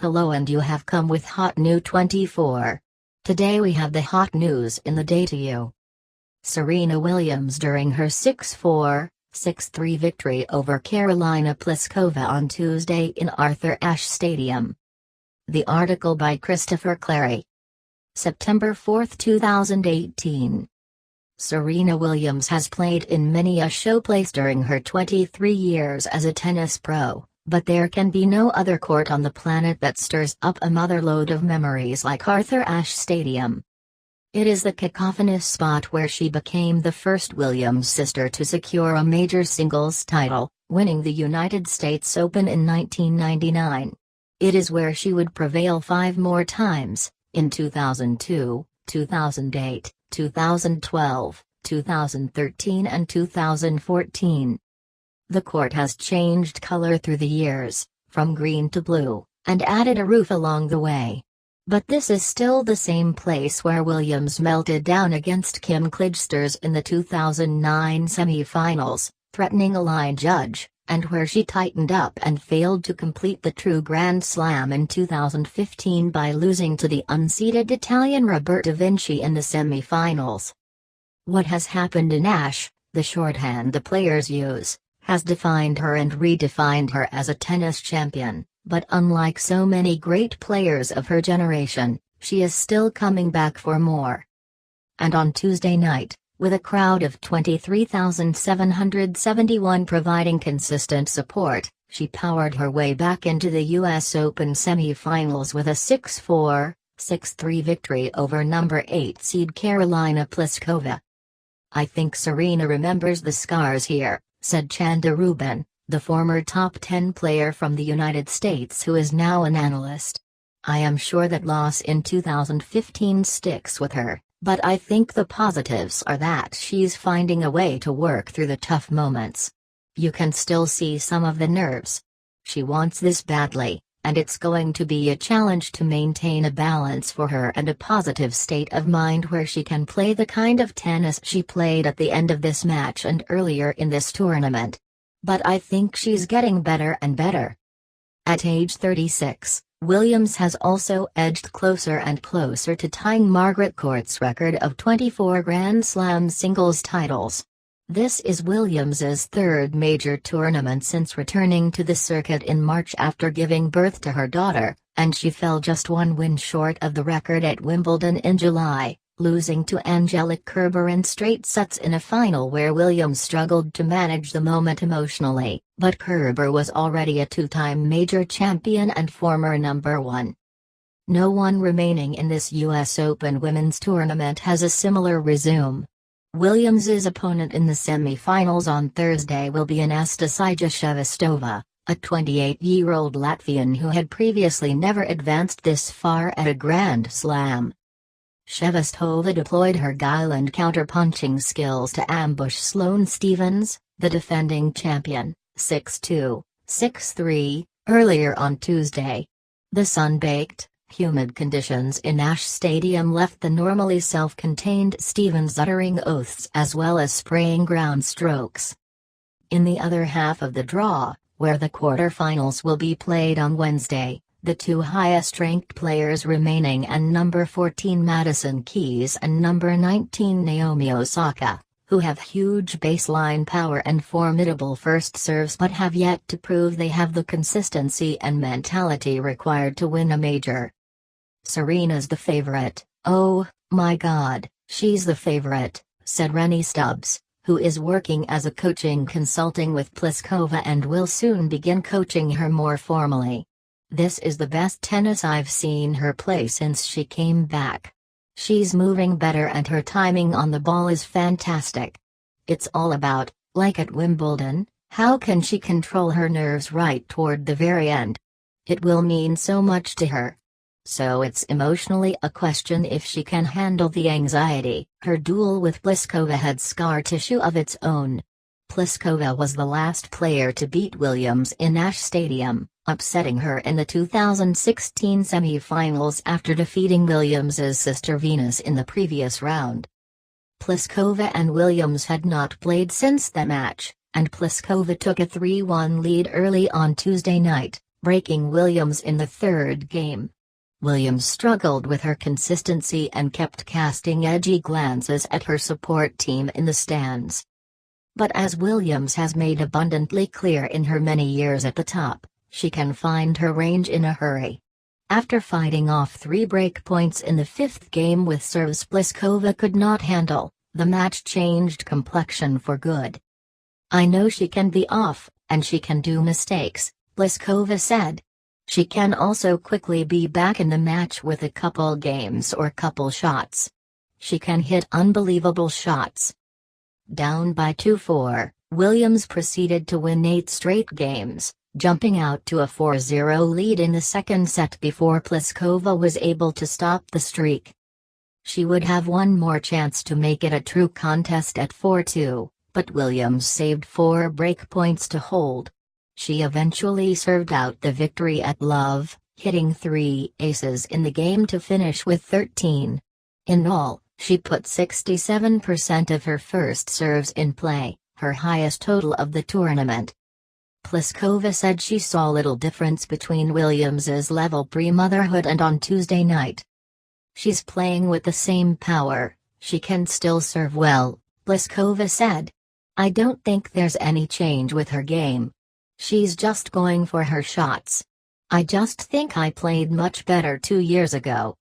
Hello, and you have come with Hot New 24. Today we have the hot news in the day to you. Serena Williams during her 6-4, 6-3 victory over Karolina Pliskova on Tuesday in Arthur Ashe Stadium. The article by Christopher Clary. September 4, 2018. Serena Williams has played in many a showplace during her 23 years as a tennis pro, but there can be no other court on the planet that stirs up a motherload of memories like Arthur Ashe Stadium. It is the cacophonous spot where she became the first Williams sister to secure a major singles title, winning the United States Open in 1999. It is where she would prevail 5 more times, in 2002, 2008, 2012, 2013 and 2014. The court has changed color through the years, from green to blue, and added a roof along the way. But this is still the same place where Williams melted down against Kim Clijsters in the 2009 semi-finals, threatening a line judge, and where she tightened up and failed to complete the true Grand Slam in 2015 by losing to the unseeded Italian Roberta Vinci in the semi-finals. What has happened in Ashe, the shorthand the players use, has defined her and redefined her as a tennis champion, but unlike so many great players of her generation, she is still coming back for more. And on Tuesday night, with a crowd of 23,771 providing consistent support, she powered her way back into the US Open semi-finals with a 6-4, 6-3 victory over number 8 seed Karolina Pliskova. "I think Serena remembers the scars here," said Chanda Rubin, the former top 10 player from the United States who is now an analyst. "I am sure that loss in 2015 sticks with her, but I think the positives are that she's finding a way to work through the tough moments. You can still see some of the nerves. She wants this badly, and it's going to be a challenge to maintain a balance for her and a positive state of mind where she can play the kind of tennis she played at the end of this match and earlier in this tournament. But I think she's getting better and better." At age 36, Williams has also edged closer and closer to tying Margaret Court's record of 24 Grand Slam singles titles. This is Williams's third major tournament since returning to the circuit in March after giving birth to her daughter, and she fell just 1 win short of the record at Wimbledon in July, losing to Angelique Kerber in straight sets in a final where Williams struggled to manage the moment emotionally, but Kerber was already a 2-time major champion and former number 1. No one remaining in this US Open women's tournament has a similar resume. Williams's opponent in the semi-finals on Thursday will be Anastasia Shevastova, a 28-year-old Latvian who had previously never advanced this far at a Grand Slam. Shevastova deployed her guile and counter-punching skills to ambush Sloane Stephens, the defending champion, 6-2, 6-3, earlier on Tuesday. The sun-baked, humid conditions in Ashe Stadium left the normally self-contained Stephens uttering oaths as well as spraying ground strokes. In the other half of the draw, where the quarterfinals will be played on Wednesday, the 2 highest-ranked players remaining and number 14 Madison Keys and number 19 Naomi Osaka, who have huge baseline power and formidable first serves but have yet to prove they have the consistency and mentality required to win a major. "Serena's the favorite, oh, my God, she's the favorite," said Rennie Stubbs, who is working as a coaching consultant with Pliskova and will soon begin coaching her more formally. "This is the best tennis I've seen her play since she came back. She's moving better and her timing on the ball is fantastic. It's all about, like at Wimbledon, how can she control her nerves right toward the very end. It will mean so much to her. So it's emotionally a question if she can handle the anxiety." Her duel with Pliskova had scar tissue of its own. Pliskova was the last player to beat Williams in Ashe Stadium, upsetting her in the 2016 semi-finals after defeating Williams's sister Venus in the previous round. Pliskova and Williams had not played since that match, and Pliskova took a 3-1 lead early on Tuesday night, breaking Williams in the third game. Williams struggled with her consistency and kept casting edgy glances at her support team in the stands. But as Williams has made abundantly clear in her many years at the top, she can find her range in a hurry. After fighting off 3 break points in the 5th game with serves Pliskova could not handle, the match changed complexion for good. "I know she can be off, and she can do mistakes," Pliskova said. "She can also quickly be back in the match with a couple games or couple shots. She can hit unbelievable shots." Down by 2-4, Williams proceeded to win 8 straight games, jumping out to a 4-0 lead in the second set before Pliskova was able to stop the streak. She would have one more chance to make it a true contest at 4-2, but Williams saved 4 break points to hold. She eventually served out the victory at love, hitting 3 aces in the game to finish with 13. In all, she put 67% of her first serves in play, her highest total of the tournament. Pliskova said she saw little difference between Williams's level pre-motherhood and on Tuesday night. "She's playing with the same power, she can still serve well," Pliskova said. "I don't think there's any change with her game. She's just going for her shots. I just think I played much better 2 years ago."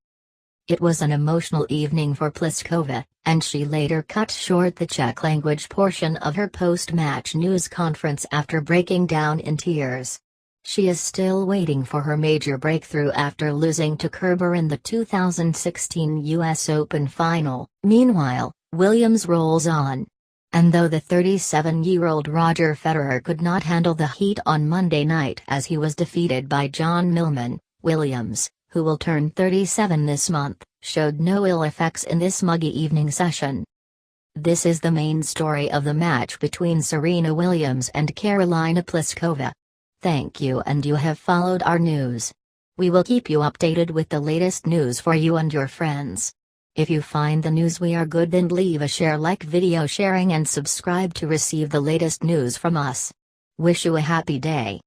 It was an emotional evening for Pliskova, and she later cut short the Czech-language portion of her post-match news conference after breaking down in tears. She is still waiting for her major breakthrough after losing to Kerber in the 2016 US Open final. Meanwhile, Williams rolls on. And though the 37-year-old Roger Federer could not handle the heat on Monday night as he was defeated by John Millman, Williams, who will turn 37 this month, showed no ill effects in this muggy evening session. This is the main story of the match between Serena Williams and Karolina Pliskova. Thank you, and you have followed our news. We will keep you updated with the latest news for you and your friends. If you find the news we are good, then leave a share, like video sharing, and subscribe to receive the latest news from us. Wish you a happy day.